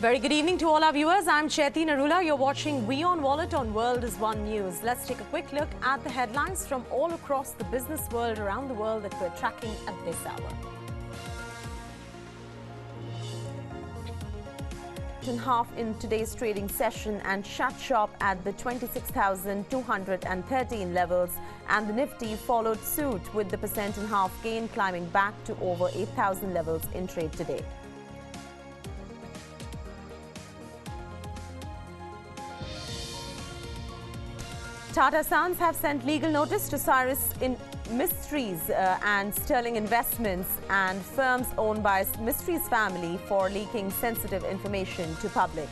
Very good evening to all our viewers. I'm Chaiti Narula. You're watching WION Wallet on World is One News. Let's take a quick look at the headlines from all across the business world around the world that we're tracking at this hour. Half in today's trading session and shut shop at the 26,213 levels, and the Nifty followed suit with the 1.5% gain, climbing back to over 8,000 levels in trade today. Tata Sons have sent legal notice to Tata-Mistry's and Sterling Investments and firms owned by Mistry's family for leaking sensitive information to public.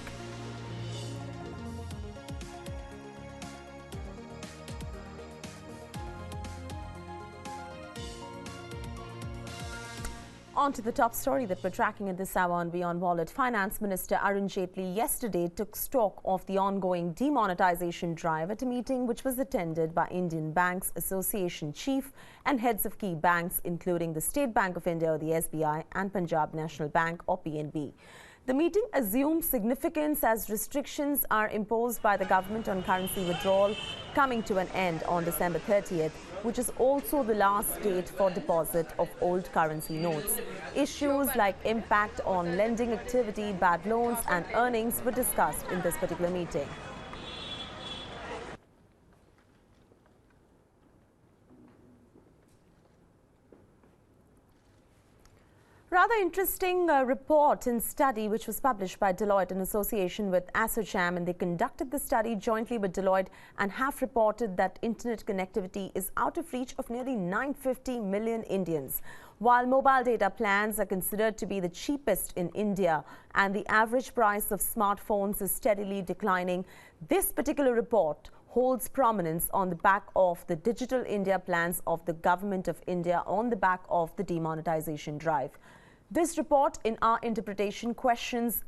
On to the top story that we're tracking at this hour on WION Wallet. Finance Minister Arun Jaitley yesterday took stock of the ongoing demonetisation drive at a meeting which was attended by Indian Banks Association chief and heads of key banks, including the State Bank of India, or the SBI, and Punjab National Bank, or PNB. The meeting assumes significance as restrictions are imposed by the government on currency withdrawal coming to an end on December 30th, which is also the last date for deposit of old currency notes. Issues like impact on lending activity, bad loans and earnings were discussed in this particular meeting. Rather interesting report and study which was published by Deloitte in association with ASSOCHAM, and they conducted the study jointly with Deloitte and have reported that internet connectivity is out of reach of nearly 950 million Indians. While mobile data plans are considered to be the cheapest in India and the average price of smartphones is steadily declining, this particular report holds prominence on the back of the Digital India plans of the Government of India on the back of the demonetisation drive. This report, in our interpretation, questions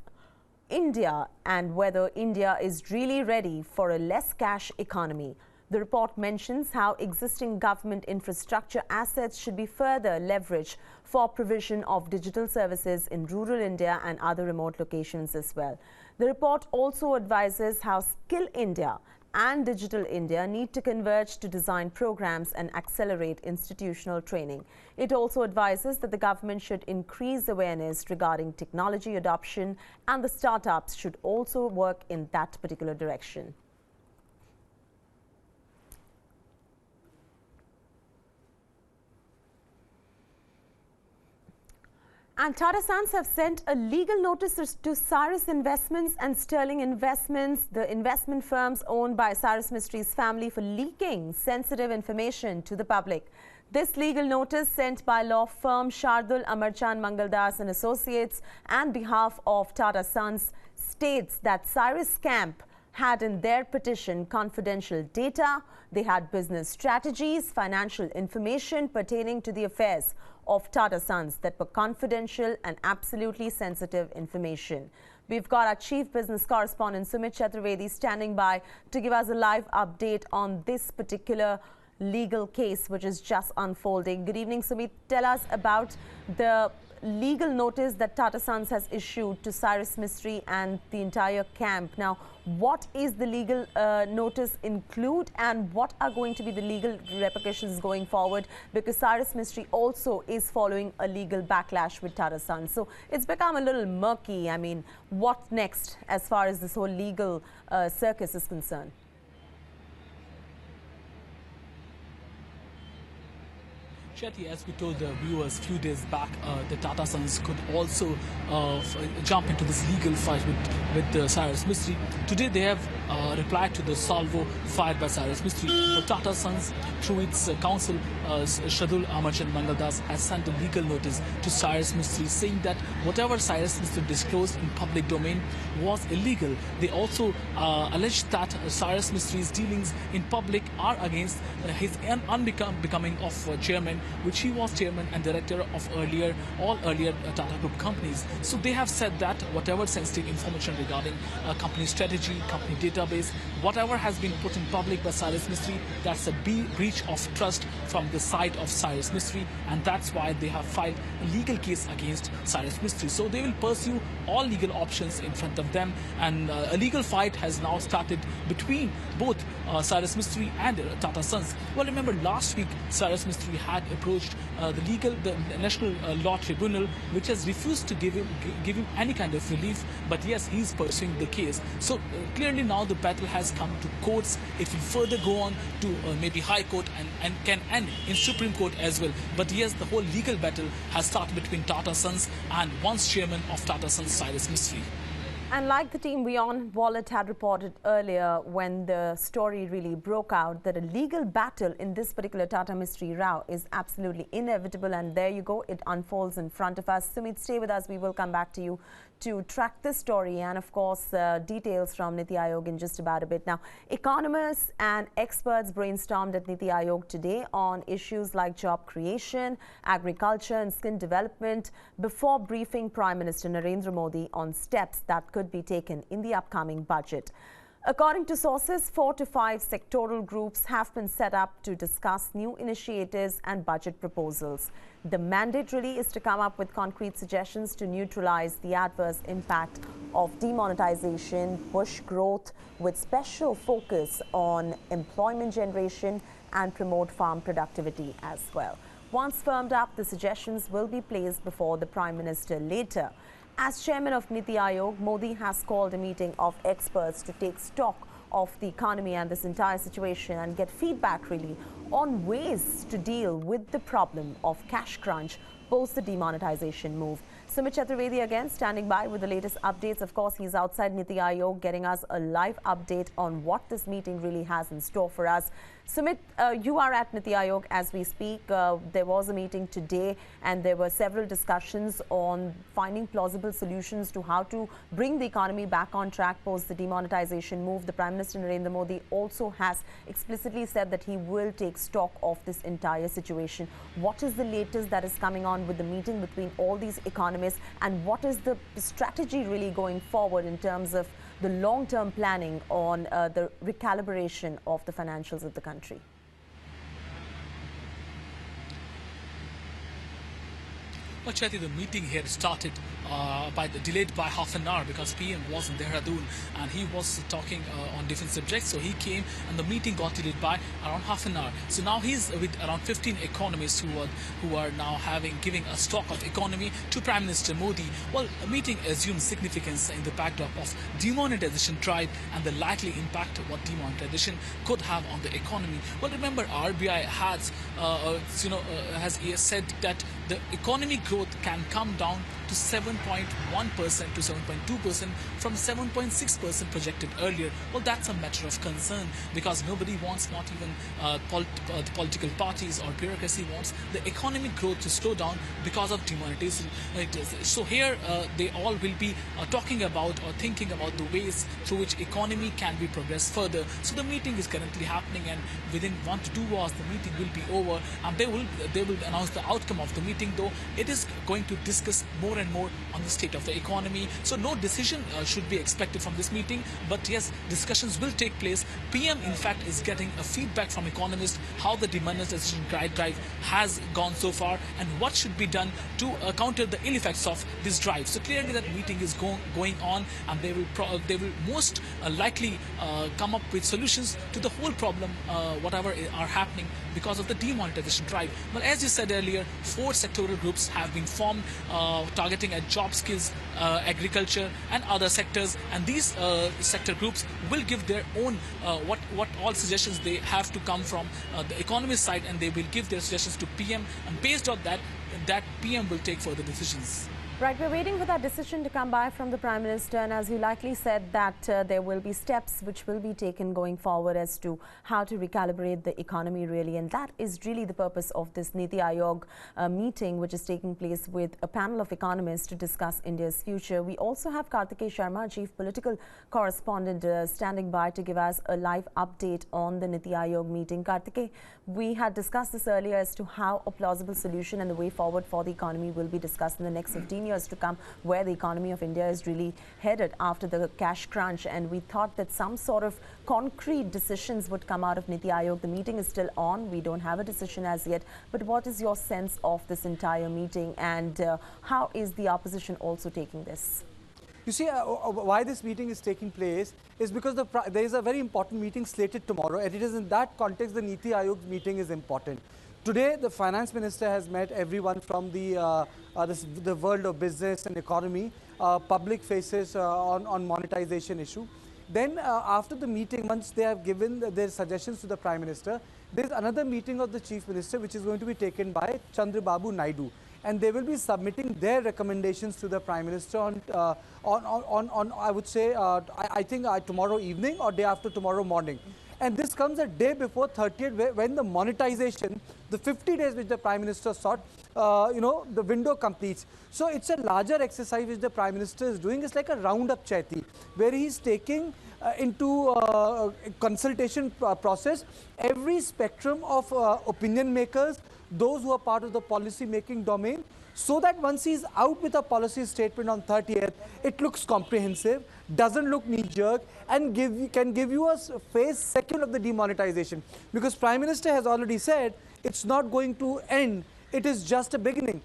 India and whether India is really ready for a less cash economy. The report mentions how existing government infrastructure assets should be further leveraged for provision of digital services in rural India and other remote locations as well. The report also advises how Skill India and Digital India need to converge to design programs and accelerate institutional training. It also advises that the government should increase awareness regarding technology adoption, and the startups should also work in that particular direction. And Tata Sons have sent a legal notice to Cyrus Investments and Sterling Investments, the investment firms owned by Tata-Mistry's family, for leaking sensitive information to the public. This legal notice, sent by law firm Shardul Amarchand Mangaldas and Associates and behalf of Tata Sons, states that Cyrus Camp had in their petition confidential data, they had business strategies, financial information pertaining to the affairs of Tata Sons that were confidential and absolutely sensitive information. We've got our chief business correspondent Sumit Chaturvedi standing by to give us a live update on this particular legal case which is just unfolding. Good evening, Sumit. Tell us about the legal notice that Tata Sons has issued to Tata-Mistry and the entire camp. Now, what is the legal notice include, and what are going to be the legal repercussions going forward? Because Tata-Mistry also is following a legal backlash with Tata Sons. So it's become a little murky. I mean, what next as far as this whole legal circus is concerned? Chaiti, as we told the viewers a few days back, the Tata Sons could also jump into this legal fight with Tata-Mistry. Today they have replied to the salvo fired by Tata-Mistry. The Tata Sons, through its counsel, Shardul Amarchand Mangaldas, has sent a legal notice to Tata-Mistry saying that whatever Tata-Mistry disclosed in public domain was illegal. They also alleged that Tata-Mistry's dealings in public are against his unbecoming of chairman, which he was chairman and director of all earlier Tata Group companies. So they have said that whatever sensitive information regarding company strategy, company data, database. Whatever has been put in public by Tata-Mistry, that's a breach of trust from the side of Tata-Mistry, and that's why they have filed a legal case against Tata-Mistry. So they will pursue all legal options in front of them, and a legal fight has now started between both Tata-Mistry and Tata Sons. Well, remember last week Tata-Mistry had approached the National Law Tribunal, which has refused to give him any kind of relief, but yes, he's pursuing the case. So clearly now the battle has come to courts. It will further go on to maybe High Court and can end in Supreme Court as well. But yes, the whole legal battle has started between Tata Sons and once chairman of Tata Sons, Tata-Mistry. And like the team WION Wallet had reported earlier when the story really broke out, that a legal battle in this particular Tata-Mistry row is absolutely inevitable, and there you go, it unfolds in front of us. Sumit, stay with us. We will come back to you to track this story and of course details from Niti Aayog in just about a bit. Now, economists and experts brainstormed at Niti Aayog today on issues like job creation, agriculture and skill development before briefing Prime Minister Narendra Modi on steps that could be taken in the upcoming budget. According to sources, 4 to 5 sectoral groups have been set up to discuss new initiatives and budget proposals. The mandate really is to come up with concrete suggestions to neutralize the adverse impact of demonetisation, push growth with special focus on employment generation and promote farm productivity as well. Once firmed up, the suggestions will be placed before the Prime Minister later. As chairman of Niti Aayog, Modi has called a meeting of experts to take stock of the economy and this entire situation and get feedback really on ways to deal with the problem of cash crunch post the demonetisation move. Sumit Chaturvedi again standing by with the latest updates. Of course, he's outside Niti Aayog getting us a live update on what this meeting really has in store for us. Sumit, you are at Niti Aayog as we speak. There was a meeting today and there were several discussions on finding plausible solutions to how to bring the economy back on track post the demonetisation move. The Prime Minister Narendra Modi also has explicitly said that he will take stock of this entire situation. What is the latest that is coming on with the meeting between all these economists, and what is the strategy really going forward in terms of the long-term planning on the recalibration of the financials of the country? Well, Chaiti, the meeting here started delayed by half an hour because PM was in Dehradun and he was talking on different subjects. So he came and the meeting got delayed by around half an hour. So now he's with around 15 economists who are now giving a stock of economy to Prime Minister Modi. Well, a meeting assumes significance in the backdrop of demonetisation drive and the likely impact of what demonetisation could have on the economy. Well, remember RBI has said that the economy growth can come down to 7.1% to 7.2% from 7.6% projected earlier. Well, that's a matter of concern because nobody wants, not even the political parties or bureaucracy wants the economic growth to slow down because of demonetisation. So here they all will be talking about or thinking about the ways through which economy can be progressed further. So the meeting is currently happening, and within 1 to 2 hours the meeting will be over, and they will announce the outcome of the meeting, though it is going to discuss more and more on the state of the economy. So no decision should be expected from this meeting, but yes, discussions will take place. PM in fact is getting a feedback from economists how the demonetisation drive has gone so far and what should be done to counter the ill effects of this drive. So clearly that meeting is going on, and they will most likely come up with solutions to the whole problem whatever are happening because of the demonetisation drive. Well, as you said earlier, 4 sectoral groups have been formed targeting at job skills, agriculture and other sectors, and these sector groups will give their own what all suggestions they have to come from the economist side, and they will give their suggestions to PM, and based on that PM will take further decisions. Right, we're waiting for that decision to come by from the Prime Minister, and as you likely said that there will be steps which will be taken going forward as to how to recalibrate the economy really, and that is really the purpose of this Niti Aayog meeting, which is taking place with a panel of economists to discuss India's future. We also have Kartikeya Sharma, Chief Political Correspondent, standing by to give us a live update on the Niti Aayog meeting. Kartikeya, we had discussed this earlier as to how a plausible solution and the way forward for the economy will be discussed in the next 15 years to come, where the economy of India is really headed after the cash crunch. And we thought that some sort of concrete decisions would come out of Niti Aayog. The meeting is still on. We don't have a decision as yet. But what is your sense of this entire meeting, and how is the opposition also taking this? You see, why this meeting is taking place is because there is a very important meeting slated tomorrow, and it is in that context the Niti Aayog meeting is important. Today, the finance minister has met everyone from the world of business and economy, public faces on monetization issue. Then, after the meeting, once they have given their suggestions to the Prime Minister, there is another meeting of the Chief Minister which is going to be taken by Chandrababu Naidu. And they will be submitting their recommendations to the Prime Minister on I would say, I think tomorrow evening or day after tomorrow morning. And this comes a day before 30th, when the monetization, the 50 days which the Prime Minister sought, the window completes. So it's a larger exercise which the Prime Minister is doing. It's like a roundup, Chaiti, where he's taking into consultation process every spectrum of opinion makers, those who are part of the policy making domain, so that once he's out with a policy statement on 30th, it looks comprehensive, doesn't look knee-jerk, and can give you a phase second of the demonetization. Because Prime Minister has already said it's not going to end, it is just a beginning.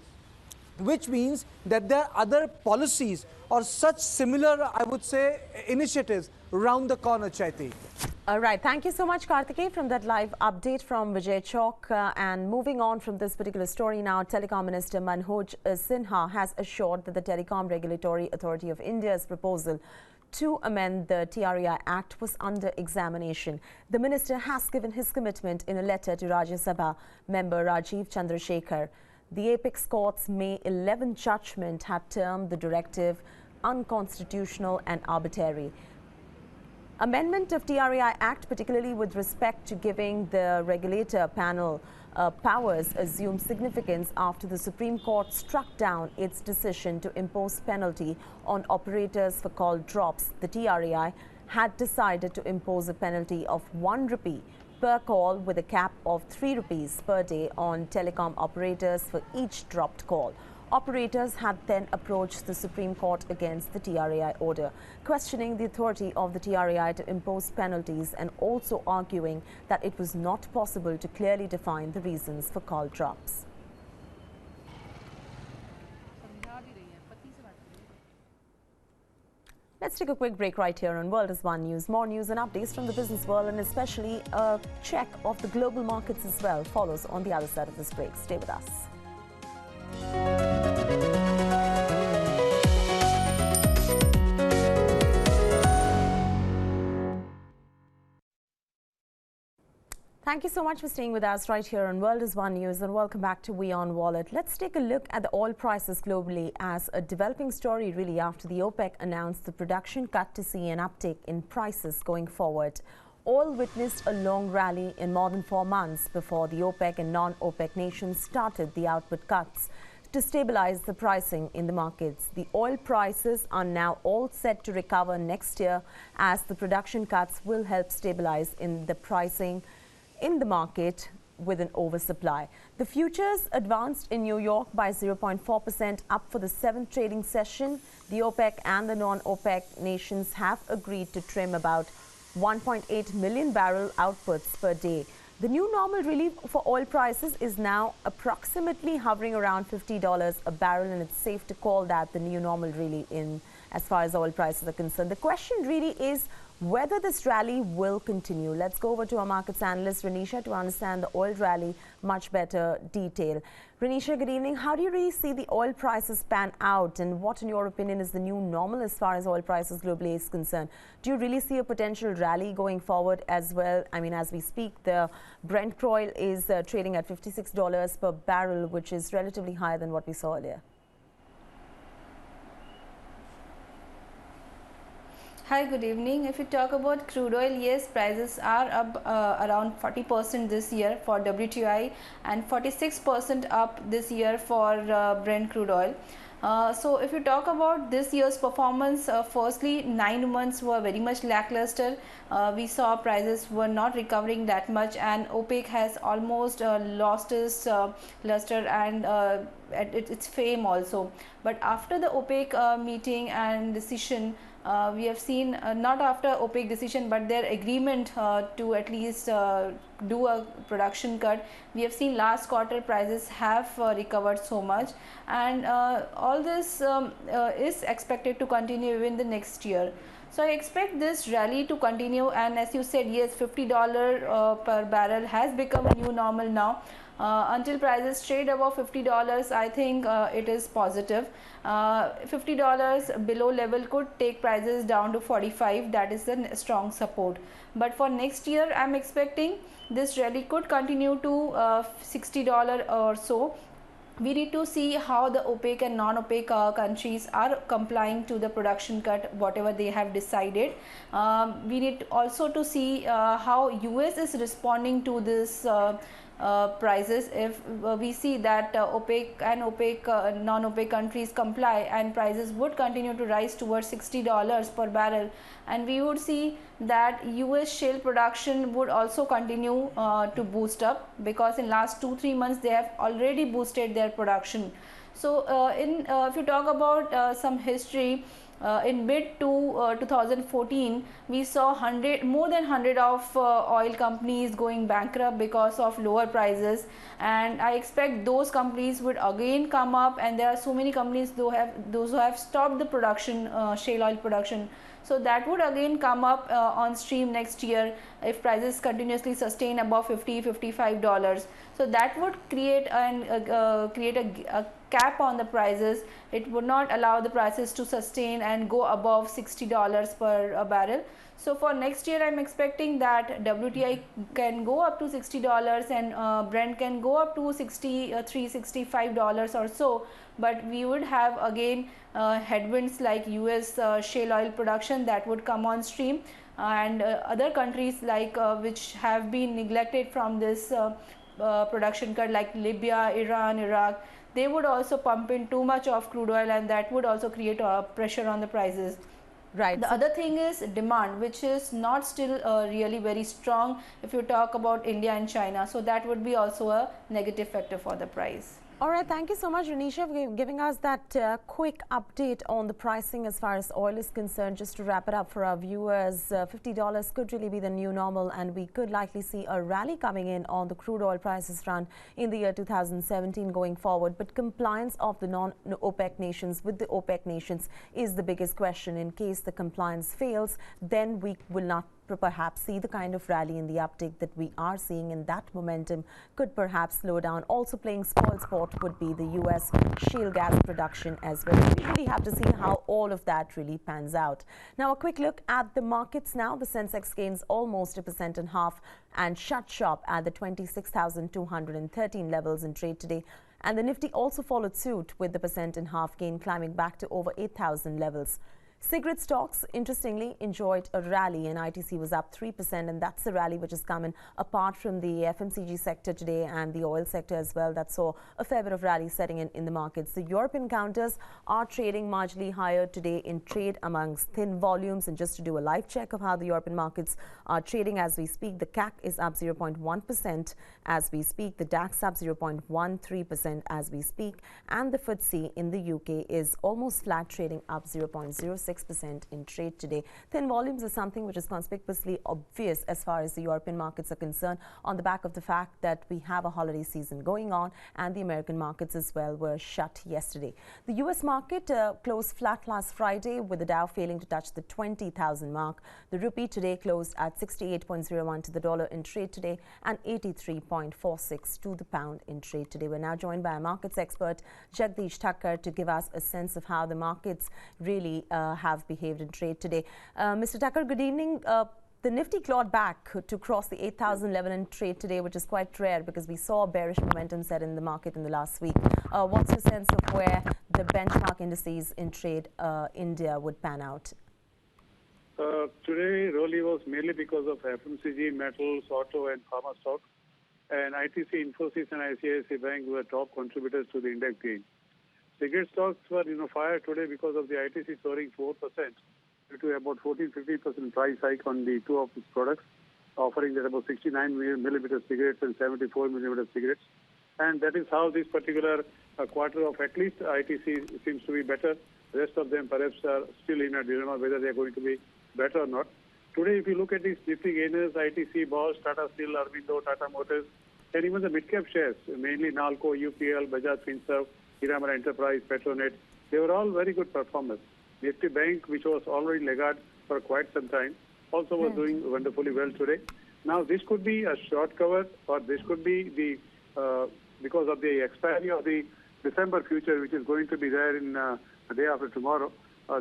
Which means that there are other policies or such similar, I would say, initiatives around the corner, Chaiti. All right. Thank you so much, Karthikeyan, from that live update from Vijay Chowk. And moving on from this particular story now, Telecom Minister Manoj Sinha has assured that the Telecom Regulatory Authority of India's proposal to amend the TRAI Act was under examination. The minister has given his commitment in a letter to Rajya Sabha member Rajiv Chandrasekhar. The Apex Court's May 11 judgment had termed the directive unconstitutional and arbitrary. Amendment of TRAI Act, particularly with respect to giving the regulator panel powers, assumed significance after the Supreme Court struck down its decision to impose penalty on operators for call drops. The TRAI had decided to impose a penalty of 1 rupee per call with a cap of 3 rupees per day on telecom operators for each dropped call. Operators had then approached the Supreme Court against the TRAI order, questioning the authority of the TRAI to impose penalties and also arguing that it was not possible to clearly define the reasons for call drops. Let's take a quick break right here on World is One News. More news and updates from the business world, and especially a check of the global markets as well, follows on the other side of this break. Stay with us. Thank you so much for staying with us right here on World is One News, and welcome back to WION Wallet. Let's take a look at the oil prices globally as a developing story really after the OPEC announced the production cut to see an uptick in prices going forward. Oil witnessed a long rally in more than 4 months before the OPEC and non-OPEC nations started the output cuts to stabilize the pricing in the markets. The oil prices are now all set to recover next year as the production cuts will help stabilize in the pricing in the market with an oversupply. The futures advanced in New York by 0.4% up for the 7th trading session. The OPEC and the non-OPEC nations have agreed to trim about 1.8 million barrel outputs per day. The new normal really for oil prices is now approximately hovering around $50 a barrel, and it's safe to call that the new normal really in as far as oil prices are concerned. The question really is whether this rally will continue. Let's go over to our markets analyst Renisha to understand the oil rally much better detail. Renisha, good evening. How do you really see the oil prices pan out, and what in your opinion is the new normal as far as oil prices globally is concerned? Do you really see a potential rally going forward as well? I mean, as we speak, the Brent crude oil is trading at $56 per barrel, which is relatively higher than what we saw earlier. Hi, good evening. If we talk about crude oil, yes, prices are up around 40% this year for WTI and 46% up this year for Brent crude oil. So if you talk about this year's performance, firstly 9 months were very much lackluster. We saw prices were not recovering that much, and OPEC has almost lost its luster and its fame also. But after the OPEC meeting and decision, we have seen not after OPEC decision but their agreement to at least do a production cut, we have seen last quarter prices have recovered so much, and all this is expected to continue even the next year. So I expect this rally to continue, and as you said, yes, $50 per barrel has become a new normal now. Until prices trade above $50, I think it is positive. $50 below level could take prices down to 45. That is a strong support. But for next year, I'm expecting this rally could continue to $60 or so. We need to see how the OPEC and non-OPEC countries are complying to the production cut, whatever they have decided. We need also to see how US is responding to this prices. If we see that OPEC and OPEC non-OPEC countries comply, and prices would continue to rise towards $60 per barrel, and we would see that US shale production would also continue to boost up, because in last 2-3 months they have already boosted their production. So if you talk about some history, in mid to 2014, we saw more than 100 of oil companies going bankrupt because of lower prices, and I expect those companies would again come up, and there are so many companies those who have stopped the production, shale oil production. So that would again come up on stream next year if prices continuously sustain above $50–$55. So that would create a cap on the prices. It would not allow the prices to sustain and go above $60 per barrel. So for next year, I'm expecting that WTI can go up to $60 and Brent can go up to $63–$65 or so. But we would have again headwinds like US shale oil production that would come on stream, and other countries like which have been neglected from this production cut, like Libya, Iran, Iraq. They would also pump in too much of crude oil, and that would also create pressure on the prices. Right. The other thing is demand, which is not still really very strong if you talk about India and China. So that would be also a negative factor for the price. All right, thank you so much, Renisha, for giving us that quick update on the pricing as far as oil is concerned. Just to wrap it up for our viewers, $50 could really be the new normal, and we could likely see a rally coming in on the crude oil prices front in the year 2017 going forward. But compliance of the non-OPEC nations with the OPEC nations is the biggest question. In case the compliance fails, then we will not perhaps see the kind of rally in the uptick that we are seeing, and that momentum could perhaps slow down. Also playing spoil sport would be the US shale gas production as well. We really have to see how all of that really pans out. Now a quick look at the markets now. The Sensex gains almost 1.5% and shut shop at the 26,213 levels in trade today. And the Nifty also followed suit with the 1.5% gain, climbing back to over 8,000 levels. Cigarette stocks, interestingly, enjoyed a rally, and ITC was up 3%, and that's the rally which is coming apart from the FMCG sector today and the oil sector as well. That saw a fair bit of rally setting in the markets. The European counters are trading marginally higher today in trade amongst thin volumes. And just to do a live check of how the European markets are trading as we speak, the CAC is up 0.1% as we speak, the DAX up 0.13% as we speak, and the FTSE in the UK is almost flat, trading up 0.06% in trade today. Thin volumes is something which is conspicuously obvious as far as the European markets are concerned, on the back of the fact that we have a holiday season going on, and the American markets as well were shut yesterday. The US market closed flat last Friday, with the Dow failing to touch the 20,000 mark. The rupee today closed at 68.01 to the dollar in trade today, and 83.46 to the pound in trade today. We're now joined by a markets expert, Jagdish Thakkar, to give us a sense of how the markets really have behaved in trade today. Mr. Thakkar, good evening. The Nifty clawed back to cross the 8,000 level in trade today, which is quite rare because we saw a bearish momentum set in the market in the last week. What's your sense of where the benchmark indices in trade India would pan out? Today, rally was mainly because of FMCG, metals, auto, and pharma stocks. And ITC, Infosys, and ICICI Bank were top contributors to the index gain. Cigarette stocks were, fired today because of the ITC soaring 4% due to about 14-15% price hike on the two of its products, offering that about 69 millimeter cigarettes and 74 millimeter cigarettes. And that is how this particular quarter of at least ITC seems to be better. The rest of them perhaps are still in a dilemma whether they are going to be better or not. Today, if you look at these Nifty gainers, ITC, Bosch, Tata Steel, Arvindo, Tata Motors, and even the mid-cap shares, mainly Nalco, UPL, Bajaj Finserv, Hiramara Enterprise, Petronet, they were all very good performers. Nifty Bank, which was already laggard for quite some time, also was doing wonderfully well today. Now, this could be a short cover, or this could be the because of the expiry of the December future, which is going to be there in the day after tomorrow.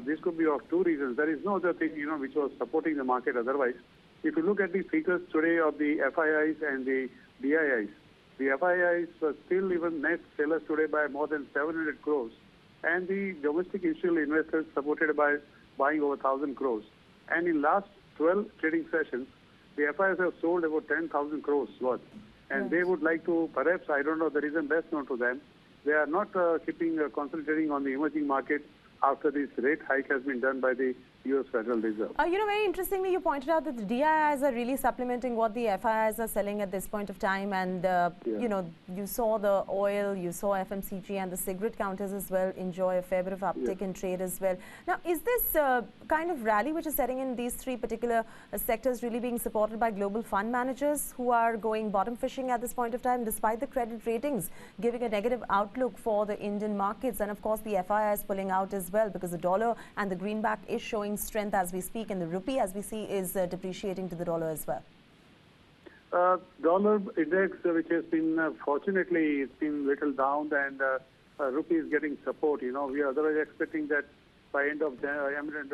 This could be of two reasons. There is no other thing, which was supporting the market otherwise. If you look at the figures today of the FIIs and the DIIs, the FIIs were still even net sellers today by more than 700 crores, and the domestic institutional investors supported by buying over 1,000 crores. And in last 12 trading sessions, the FIIs have sold about 10,000 crores worth. And they would like to, perhaps, I don't know, the reason best known to them, they are not concentrating on the emerging markets after this rate hike has been done by the U.S. Federal Reserve. Very interestingly, you pointed out that the DIIs are really supplementing what the FIIs are selling at this point of time. And, you saw the oil, you saw FMCG and the cigarette counters as well enjoy a fair bit of uptick in trade as well. Now, is this kind of rally which is setting in these three particular sectors really being supported by global fund managers who are going bottom fishing at this point of time, despite the credit ratings giving a negative outlook for the Indian markets? And, of course, the FIIs pulling out as well because the dollar and the greenback is showing strength as we speak, and the rupee, as we see, is depreciating to the dollar as well. Dollar index, which has been, fortunately, it's been little down, and rupee is getting support. We are otherwise expecting that by end of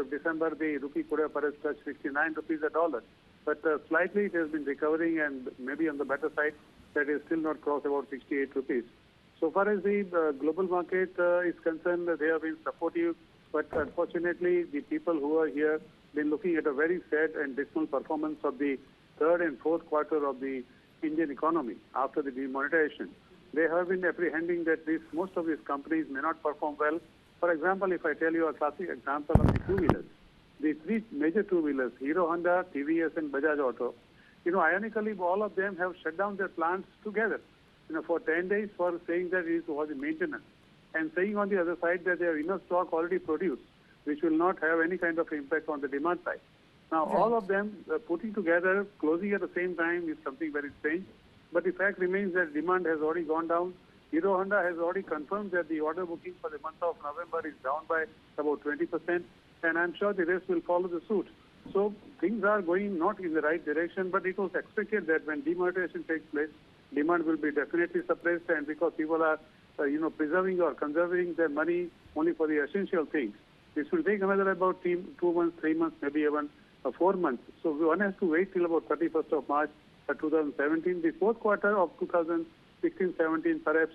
December, the rupee could have perhaps touched 69 rupees a dollar. But slightly it has been recovering, and maybe on the better side, that is still not crossed about 68 rupees. So far as the global market is concerned, they have been supportive. But unfortunately, the people who are here been looking at a very sad and dismal performance of the third and fourth quarter of the Indian economy after the demonetization. They have been apprehending that most of these companies may not perform well. For example, if I tell you a classic example of the two-wheelers, the three major two-wheelers, Hero Honda, TVS, and Bajaj Auto, ironically, all of them have shut down their plants together, for 10 days for saying that it was in maintenance, and saying on the other side that they have enough stock already produced, which will not have any kind of impact on the demand side. Now, all of them putting together, closing at the same time is something very strange. But the fact remains that demand has already gone down. Hero Honda has already confirmed that the order booking for the month of November is down by about 20%, and I'm sure the rest will follow the suit. So things are going not in the right direction, but it was expected that when demonetization takes place, demand will be definitely suppressed, and because people are preserving or conserving their money only for the essential things. This will take another about 2 months, 3 months, maybe even 4 months. So one has to wait till about 31st of March 2017. The fourth quarter of 2016-17, perhaps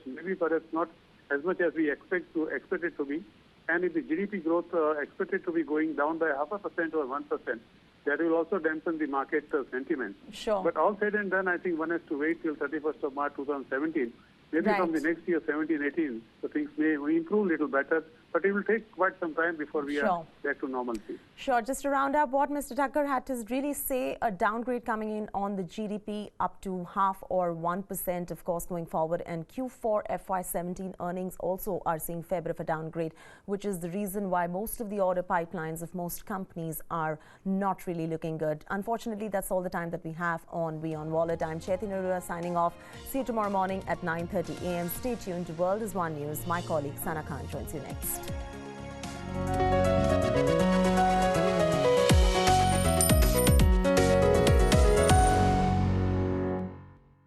not as much as we expect it to be. And if the GDP growth expected to be going down by 0.5% or 1%, that will also dampen the market sentiment. Sure. But all said and done, I think one has to wait till 31st of March 2017. Maybe from the next year, 17-18, so things may improve a little better, but it will take quite some time before we are back to normalcy. Sure. Just to round up what Mr. Thakkar had to really say, a downgrade coming in on the GDP up to 0.5 or 1%, of course, going forward. And Q4 FY17 earnings also are seeing fair bit of a downgrade, which is the reason why most of the order pipelines of most companies are not really looking good. Unfortunately, that's all the time that we have on WION Wallet. I'm Chaiti Narula signing off. See you tomorrow morning at 9:30 a.m. Stay tuned to World is One News. My colleague Sana Khan joins you next.